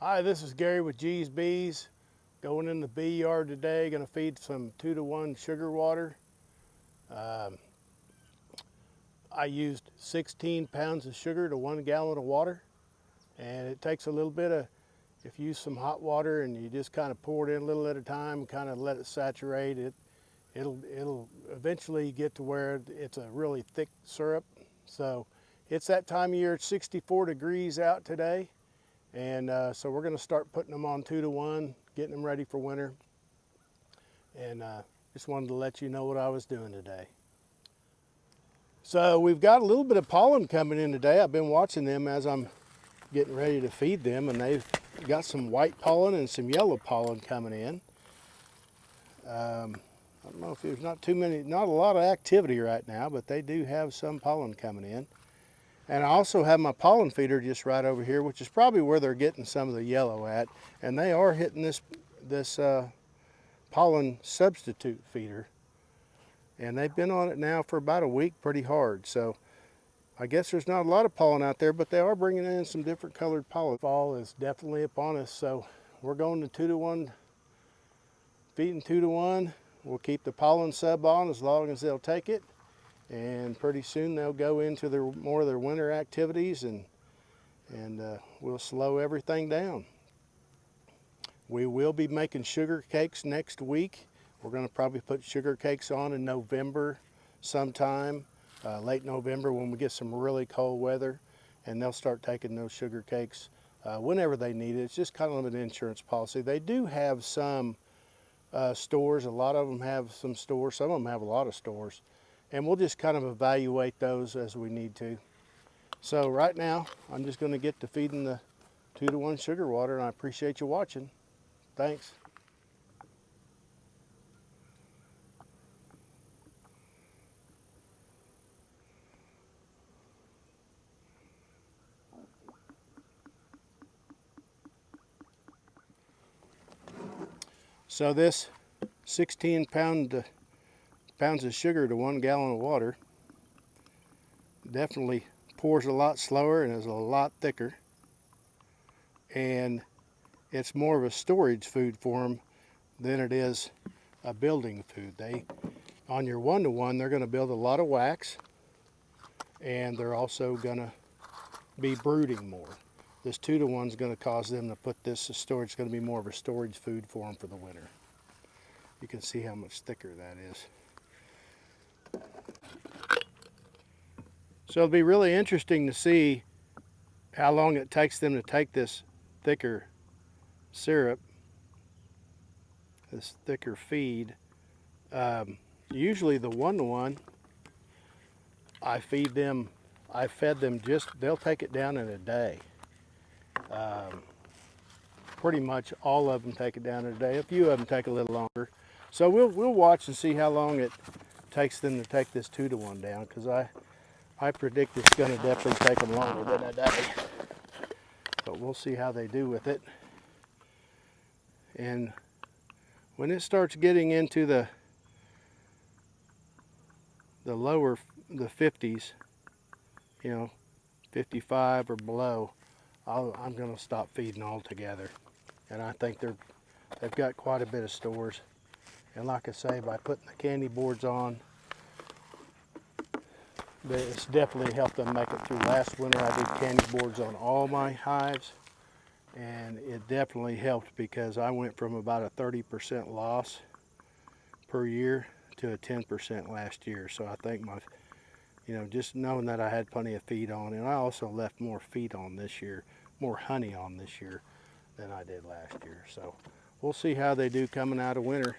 Hi, this is Gary with GEEZBEEZ. Going in the bee yard today, going to feed some 2-to-1 sugar water. I used 16 pounds of sugar to 1 gallon of water, and it takes a little bit of, if you use some hot water and you just kind of pour it in a little at a time and kind of let it saturate, it'll eventually get to where it's a really thick syrup. So it's that time of year. It's 64 degrees out today. And so we're going to start putting them on 2-to-1, getting them ready for winter. And just wanted to let you know what I was doing today. So we've got a little bit of pollen coming in today. I've been watching them as I'm getting ready to feed them, and they've got some white pollen and some yellow pollen coming in. I don't know if there's not a lot of activity right now, but they do have some pollen coming in. And I also have my pollen feeder just right over here, which is probably where they're getting some of the yellow at. And they are hitting this pollen substitute feeder. And they've been on it now for about a week pretty hard. So I guess there's not a lot of pollen out there, but they are bringing in some different colored pollen. Fall is definitely upon us, so we're going to 2-to-1, feeding 2-to-1. We'll keep the pollen sub on as long as they'll take it. And pretty soon they'll go into more of their winter activities, and we'll slow everything down. We will be making sugar cakes next week. We're going to probably put sugar cakes on in November sometime, late November when we get some really cold weather, and they'll start taking those sugar cakes whenever they need it. It's just kind of an insurance policy. They do have some stores. A lot of them have some stores. Some of them have a lot of stores. And we'll just kind of evaluate those as we need to. So right now, I'm just going to get to feeding the 2-to-1 sugar water, and I appreciate you watching. Thanks. So this 16 pounds of sugar to 1 gallon of water definitely pours a lot slower and is a lot thicker, and it's more of a storage food for them than it is a building food. On your 1-to-1, they're going to build a lot of wax, and they're also going to be brooding more. This 2-to-1 is going to cause them to put this to storage. It's going to be more of a storage food for them for the winter. You can see how much thicker that is. So it'll be really interesting to see how long it takes them to take this thicker syrup, this thicker feed. Usually the 1-to-1, I fed them they'll take it down in a day. Pretty much all of them take it down in a day. A few of them take a little longer. So we'll watch and see how long it takes them to take this 2-to-1 down, because I predict it's going to definitely take them longer than a day. But we'll see how they do with it. And when it starts getting into the 50s, 55 or below, I'm going to stop feeding altogether. And I think they've got quite a bit of stores. And like I say, by putting the candy boards on, it's definitely helped them make it through. Last winter I did candy boards on all my hives, and it definitely helped, because I went from about a 30% loss per year to a 10% last year. So I think just knowing that I had plenty of feed on, and I also left more feed on this year, more honey on this year than I did last year. So we'll see how they do coming out of winter.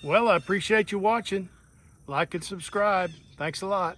Well, I appreciate you watching. Like and subscribe. Thanks a lot.